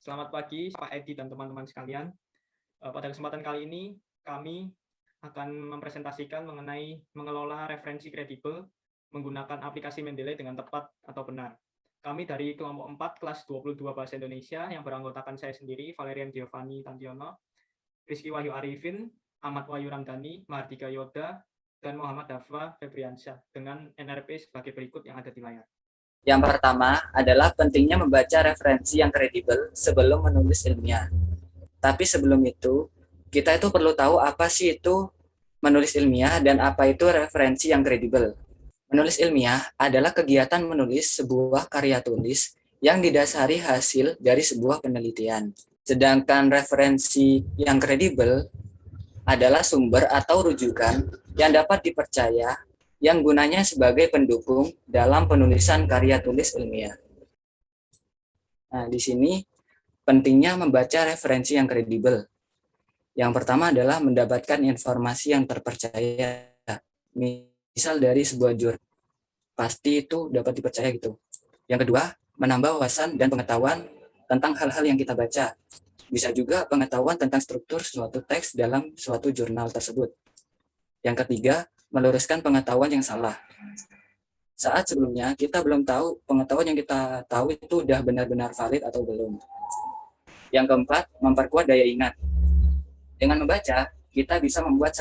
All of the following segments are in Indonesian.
Selamat pagi, Pak Edi dan teman-teman sekalian. Pada kesempatan kali ini, kami akan mempresentasikan mengenai mengelola referensi kredibel menggunakan aplikasi Mendeley dengan tepat atau benar. Kami dari kelompok 4 kelas 22 Bahasa Indonesia yang beranggotakan saya sendiri, Valerian Giovanni Tantiono, Rizky Wahyu Arifin, Ahmad Wahyu Ramdhani, Mahardika Yoda, dan Muhammad Dafwa Febriansyah dengan NRP sebagai berikut yang ada di layar. Yang pertama adalah pentingnya membaca referensi yang kredibel sebelum menulis ilmiah. Tapi sebelum itu, kita itu perlu tahu apa sih itu menulis ilmiah dan apa itu referensi yang kredibel. Menulis ilmiah adalah kegiatan menulis sebuah karya tulis yang didasari hasil dari sebuah penelitian. Sedangkan referensi yang kredibel adalah sumber atau rujukan yang dapat dipercaya yang gunanya sebagai pendukung dalam penulisan karya tulis ilmiah. Nah, di sini pentingnya membaca referensi yang kredibel. Yang pertama adalah mendapatkan informasi yang terpercaya. Misal dari sebuah jurnal, pasti itu dapat dipercaya gitu. Yang kedua, menambah wawasan dan pengetahuan tentang hal-hal yang kita baca. Bisa juga pengetahuan tentang struktur suatu teks dalam suatu jurnal tersebut. Yang ketiga, meluruskan pengetahuan yang salah. Saat sebelumnya kita belum tahu pengetahuan yang kita tahu itu udah benar-benar valid atau belum. Yang keempat, memperkuat daya ingat. Dengan membaca, kita bisa membuat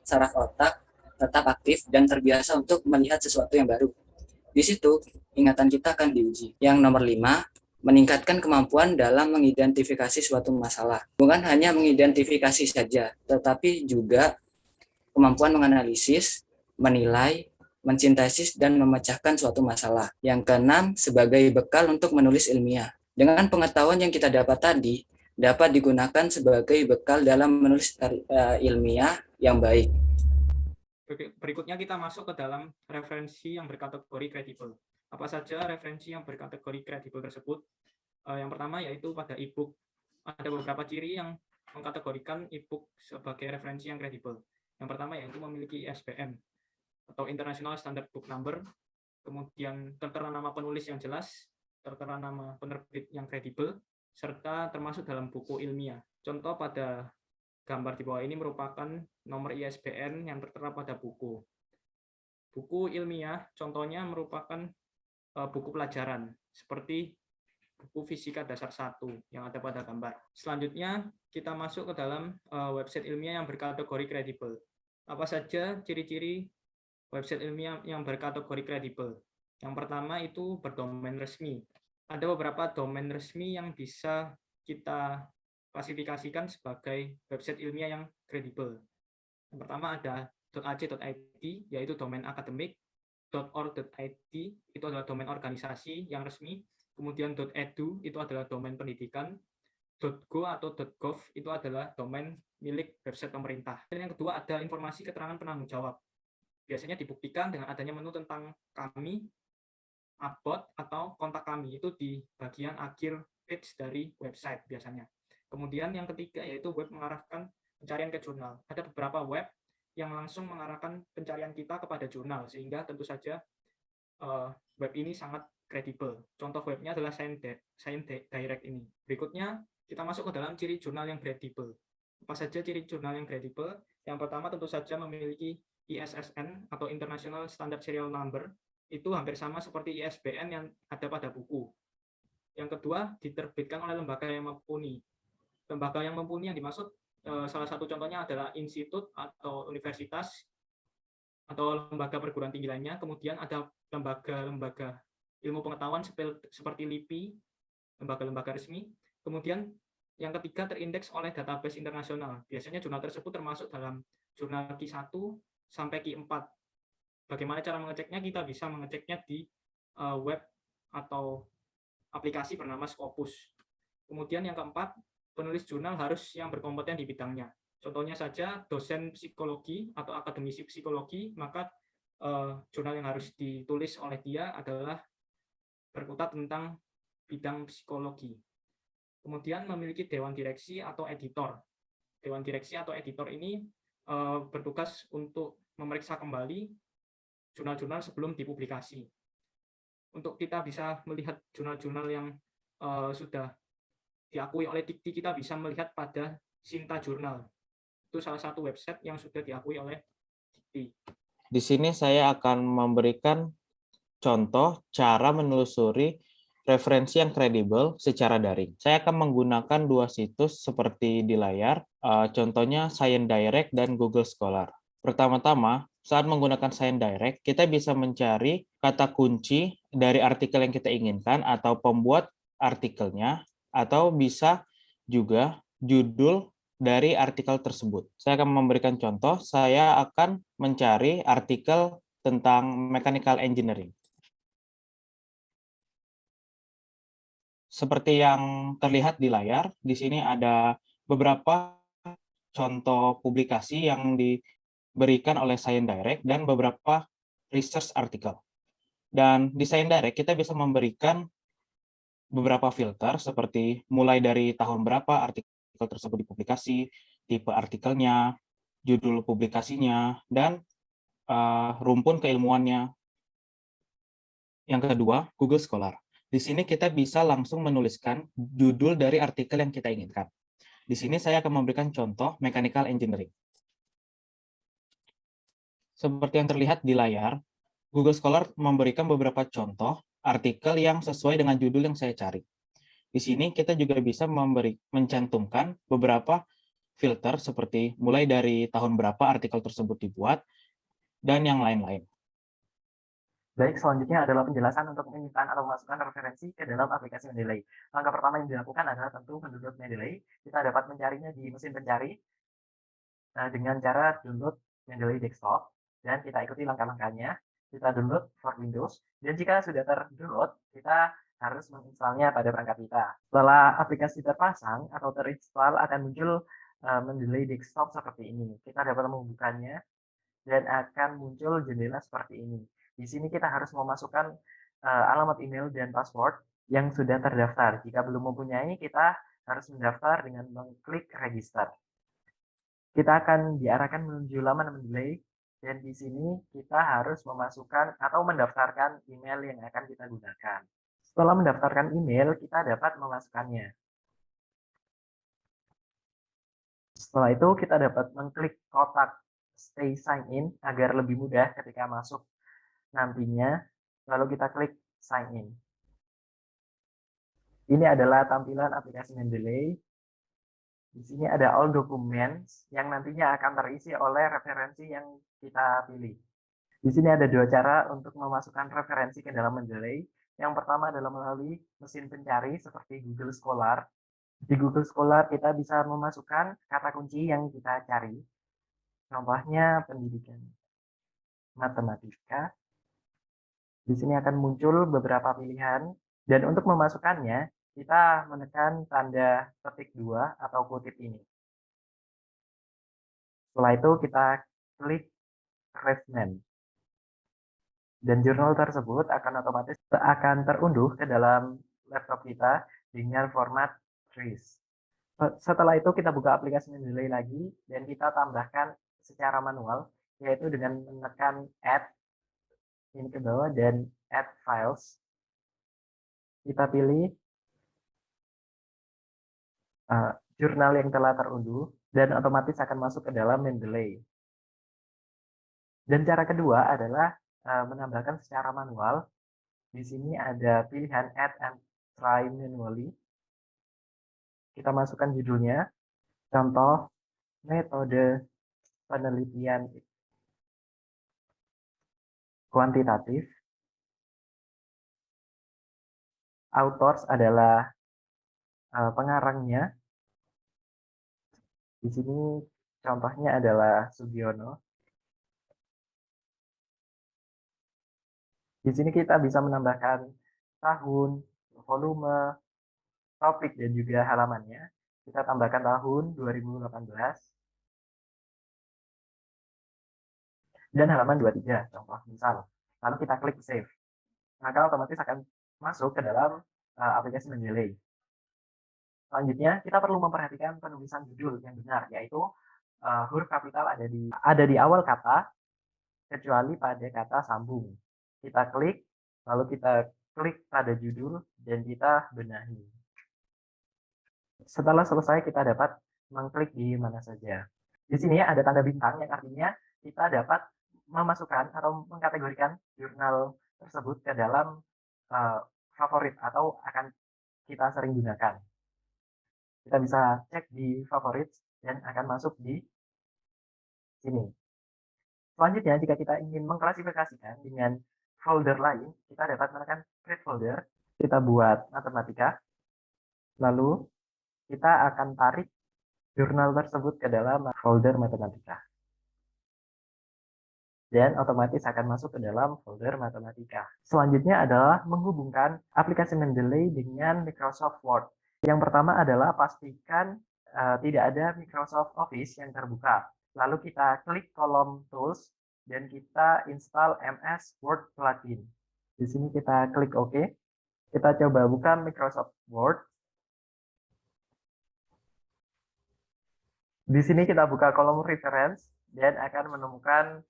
saraf otak tetap aktif dan terbiasa untuk melihat sesuatu yang baru. Di situ, ingatan kita akan diuji. Yang nomor 5, meningkatkan kemampuan dalam mengidentifikasi suatu masalah. Bukan hanya mengidentifikasi saja, tetapi juga kemampuan menganalisis, menilai, mensintesis, dan memecahkan suatu masalah. Yang keenam, sebagai bekal untuk menulis ilmiah. Dengan pengetahuan yang kita dapat tadi, dapat digunakan sebagai bekal dalam menulis ilmiah yang baik. Berikutnya kita masuk ke dalam referensi yang berkategori kredibel. Apa saja referensi yang berkategori kredibel tersebut? Yang pertama yaitu pada e-book. Ada beberapa ciri yang mengkategorikan e-book sebagai referensi yang kredibel. Yang pertama yaitu memiliki ISBN atau International Standard Book Number, kemudian tertera nama penulis yang jelas, tertera nama penerbit yang kredibel, serta termasuk dalam buku ilmiah. Contoh pada gambar di bawah ini merupakan nomor ISBN yang tertera pada buku. Buku ilmiah contohnya merupakan buku pelajaran, seperti buku Fisika Dasar 1 yang ada pada gambar. Selanjutnya, kita masuk ke dalam website ilmiah yang berkategori kredibel. Apa saja ciri-ciri website ilmiah yang berkategori kredibel? Yang pertama itu berdomain resmi. Ada beberapa domain resmi yang bisa kita klasifikasikan sebagai website ilmiah yang kredibel. Yang pertama ada .ac.id, yaitu domain akademik. .org.id itu adalah domain organisasi yang resmi. Kemudian .edu itu adalah domain pendidikan. .go atau .gov itu adalah domain milik website pemerintah. Dan yang kedua ada informasi keterangan penanggung jawab. Biasanya dibuktikan dengan adanya menu tentang kami, about, atau kontak kami. Itu di bagian akhir page dari website biasanya. Kemudian yang ketiga yaitu web mengarahkan pencarian ke jurnal. Ada beberapa web yang langsung mengarahkan pencarian kita kepada jurnal, sehingga tentu saja web ini sangat kredibel. Contoh webnya adalah Science Direct ini. Berikutnya, kita masuk ke dalam ciri jurnal yang kredibel. Apa saja ciri jurnal yang kredibel? Yang pertama tentu saja memiliki ISSN atau International Standard Serial Number, itu hampir sama seperti ISBN yang ada pada buku. Yang kedua, diterbitkan oleh lembaga yang mumpuni. Lembaga yang mumpuni yang dimaksud salah satu contohnya adalah institut atau universitas atau lembaga perguruan tinggi lainnya. Kemudian ada lembaga-lembaga ilmu pengetahuan seperti LIPI, lembaga-lembaga resmi. Kemudian yang ketiga terindeks oleh database internasional. Biasanya jurnal tersebut termasuk dalam jurnal Q1 sampai Q4. Bagaimana cara mengeceknya? Kita bisa mengeceknya di web atau aplikasi bernama Scopus. Kemudian yang keempat, penulis jurnal harus yang berkompeten di bidangnya. Contohnya saja dosen psikologi atau akademisi psikologi, maka jurnal yang harus ditulis oleh dia adalah berkutat tentang bidang psikologi. Kemudian memiliki dewan direksi atau editor. Dewan direksi atau editor ini bertugas untuk memeriksa kembali jurnal-jurnal sebelum dipublikasi. Untuk kita bisa melihat jurnal-jurnal yang sudah diakui oleh Dikti, kita bisa melihat pada Sinta Jurnal. Itu salah satu website yang sudah diakui oleh Dikti. Di sini saya akan memberikan contoh cara menelusuri referensi yang kredibel secara daring. Saya akan menggunakan dua situs seperti di layar, contohnya Science Direct dan Google Scholar. Pertama-tama, saat menggunakan Science Direct, kita bisa mencari kata kunci dari artikel yang kita inginkan atau pembuat artikelnya, atau bisa juga judul dari artikel tersebut. Saya akan memberikan contoh, saya akan mencari artikel tentang mechanical engineering. Seperti yang terlihat di layar, di sini ada beberapa contoh publikasi yang diberikan oleh Science Direct dan beberapa research artikel. Dan di Science Direct kita bisa memberikan beberapa filter seperti mulai dari tahun berapa artikel tersebut dipublikasi, tipe artikelnya, judul publikasinya, dan rumpun keilmuannya. Yang kedua, Google Scholar. Di sini kita bisa langsung menuliskan judul dari artikel yang kita inginkan. Di sini saya akan memberikan contoh mechanical engineering. Seperti yang terlihat di layar, Google Scholar memberikan beberapa contoh artikel yang sesuai dengan judul yang saya cari. Di sini kita juga bisa mencantumkan beberapa filter seperti mulai dari tahun berapa artikel tersebut dibuat, dan yang lain-lain. Baik, selanjutnya adalah penjelasan untuk menyimpan atau memasukkan referensi ke dalam aplikasi Mendeley. Langkah pertama yang dilakukan adalah tentu mendownload Mendeley. Kita dapat mencarinya di mesin pencari dengan cara download Mendeley Desktop, dan kita ikuti langkah-langkahnya. Kita download for Windows, dan jika sudah terdownload, kita harus menginstalnya pada perangkat kita. Setelah aplikasi terpasang atau terinstall, akan muncul Mendeley Desktop seperti ini. Kita dapat membukanya, dan akan muncul jendela seperti ini. Di sini kita harus memasukkan alamat email dan password yang sudah terdaftar. Jika belum mempunyai, kita harus mendaftar dengan mengklik register. Kita akan diarahkan menuju laman Mendeley, dan di sini kita harus memasukkan atau mendaftarkan email yang akan kita gunakan. Setelah mendaftarkan email, kita dapat memasukkannya. Setelah itu, kita dapat mengklik kotak Stay Sign In agar lebih mudah ketika masuk nantinya, lalu kita klik Sign In. Ini adalah tampilan aplikasi Mendeley. Di sini ada all documents yang nantinya akan terisi oleh referensi yang kita pilih. Di sini ada dua cara untuk memasukkan referensi ke dalam Mendeley. Yang pertama adalah melalui mesin pencari seperti Google Scholar. Di Google Scholar kita bisa memasukkan kata kunci yang kita cari. Contohnya pendidikan matematika. Di sini akan muncul beberapa pilihan, dan untuk memasukkannya, kita menekan tanda petik 2 atau kutip ini. Setelah itu kita klik Reference, dan jurnal tersebut akan otomatis terunduh ke dalam laptop kita dengan format TRIS. Setelah itu kita buka aplikasi Mendeley lagi, dan kita tambahkan secara manual, yaitu dengan menekan Add ini ke bawah dan Add Files. Kita pilih jurnal yang telah terunduh, dan otomatis akan masuk ke dalam Mendeley. Dan cara kedua adalah menambahkan secara manual. Di sini ada pilihan Add and Try Manually. Kita masukkan judulnya, contoh metode penelitian kuantitatif. Authors adalah pengarangnya. Di sini contohnya adalah Sugiono. Di sini kita bisa menambahkan tahun, volume, topik, dan juga halamannya. Kita tambahkan tahun 2018 dan halaman 23, contoh misal. Lalu kita klik save. Maka otomatis akan masuk ke dalam aplikasi Mendeley. Selanjutnya, kita perlu memperhatikan penulisan judul yang benar, yaitu huruf kapital ada di awal kata, kecuali pada kata sambung. Kita klik, lalu kita klik pada judul, dan kita benahi. Setelah selesai, kita dapat mengklik di mana saja. Di sini ada tanda bintang yang artinya kita dapat memasukkan atau mengkategorikan jurnal tersebut ke dalam favorit atau akan kita sering gunakan. Kita bisa cek di favorit dan akan masuk di sini. Selanjutnya, jika kita ingin mengklasifikasikan dengan folder lain, kita dapat menekan create folder, kita buat matematika, lalu kita akan tarik jurnal tersebut ke dalam folder matematika. Dan otomatis akan masuk ke dalam folder matematika. Selanjutnya adalah menghubungkan aplikasi Mendeley dengan Microsoft Word. Yang pertama adalah pastikan tidak ada Microsoft Office yang terbuka. Lalu kita klik kolom Tools dan kita install MS Word plugin. Di sini kita klik OK. Kita coba buka Microsoft Word. Di sini kita buka kolom reference dan akan menemukan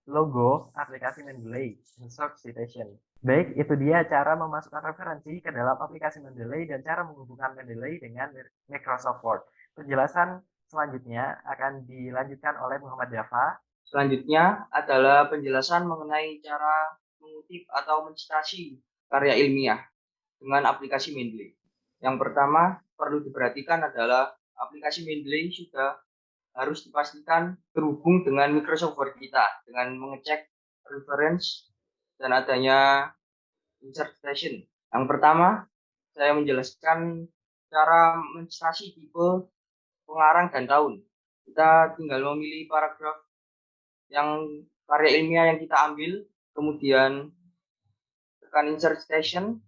logo aplikasi Mendeley, Insert Citation. Baik, itu dia cara memasukkan referensi ke dalam aplikasi Mendeley dan cara menghubungkan Mendeley dengan Microsoft Word. Penjelasan selanjutnya akan dilanjutkan oleh Muhammad Dafa. Selanjutnya adalah penjelasan mengenai cara mengutip atau mensitasi karya ilmiah dengan aplikasi Mendeley. Yang pertama perlu diperhatikan adalah aplikasi Mendeley sudah harus dipastikan terhubung dengan Microsoft Word kita dengan mengecek reference dan adanya insert citation. Yang pertama, saya menjelaskan cara mensitasi tipe, pengarang, dan tahun. Kita tinggal memilih paragraf yang karya ilmiah yang kita ambil, kemudian tekan insert citation,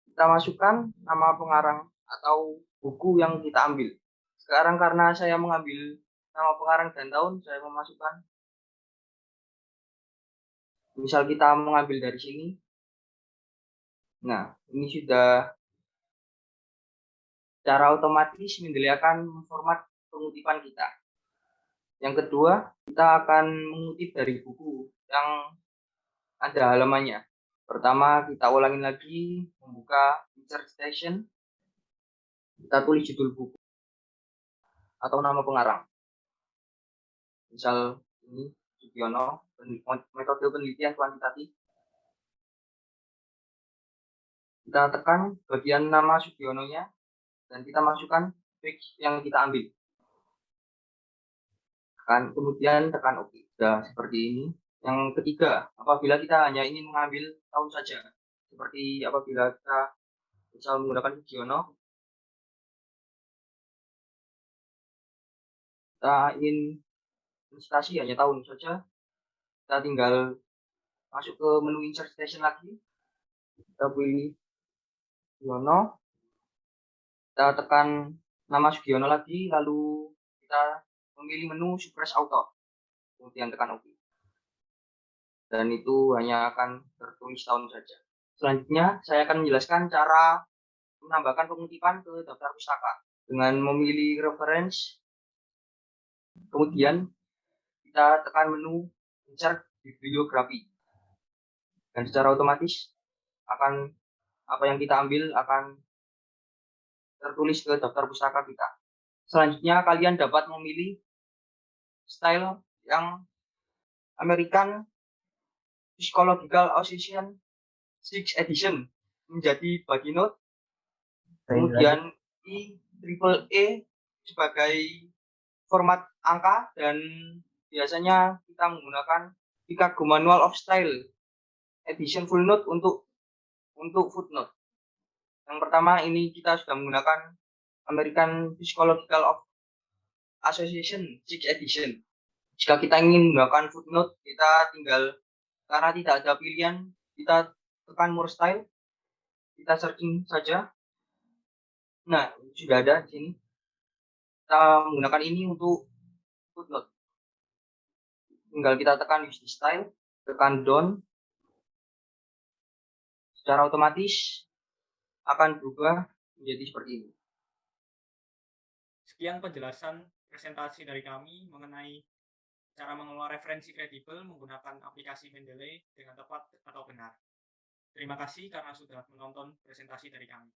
kita masukkan nama pengarang atau buku yang kita ambil. Sekarang karena saya mengambil nama pengarang dan tahun, saya memasukkan. Misal kita mengambil dari sini. Nah, ini sudah secara otomatis Mendeley akan memformat pengutipan kita. Yang kedua, kita akan mengutip dari buku yang ada halamannya. Pertama, kita ulangin lagi, membuka insert citation. Kita tulis judul buku atau nama pengarang. Misal ini Sugiono, metode penelitian kuantitatif. Kita tekan bagian nama Sugiononya dan kita masukkan teks yang kita ambil. Kemudian tekan OK. Sudah seperti ini. Yang ketiga, apabila kita hanya ingin mengambil tahun saja, seperti apabila kita misal menggunakan Sugiono, kita ingin mensitasi hanya tahun saja, kita tinggal masuk ke menu insert citation lagi, kita pilih Sugiono, kita tekan nama Sugiono lagi, lalu kita memilih menu suppress author, kemudian tekan OK. Dan itu hanya akan tertulis tahun saja. Selanjutnya, saya akan menjelaskan cara menambahkan pengutipan ke daftar pustaka dengan memilih reference. Kemudian kita tekan menu insert bibliografi. Dan secara otomatis akan apa yang kita ambil akan tertulis ke daftar pustaka kita. Selanjutnya kalian dapat memilih style yang American Psychological Association 6th edition menjadi body note. Kemudian IEEE sebagai format angka dan biasanya kita menggunakan Chicago Manual of Style edition full note untuk footnote. Yang pertama ini kita sudah menggunakan American Psychological Association 6th edition. Jika kita ingin menggunakan footnote, kita tinggal, karena tidak ada pilihan, kita tekan more style, kita searching saja. Nah, sudah ada di sini. Kita menggunakan ini untuk footnote. Tinggal kita tekan use style, tekan down. Secara otomatis akan berubah menjadi seperti ini. Sekian penjelasan presentasi dari kami mengenai cara mengelola referensi kredibel menggunakan aplikasi Mendeley dengan tepat atau benar. Terima kasih karena sudah menonton presentasi dari kami.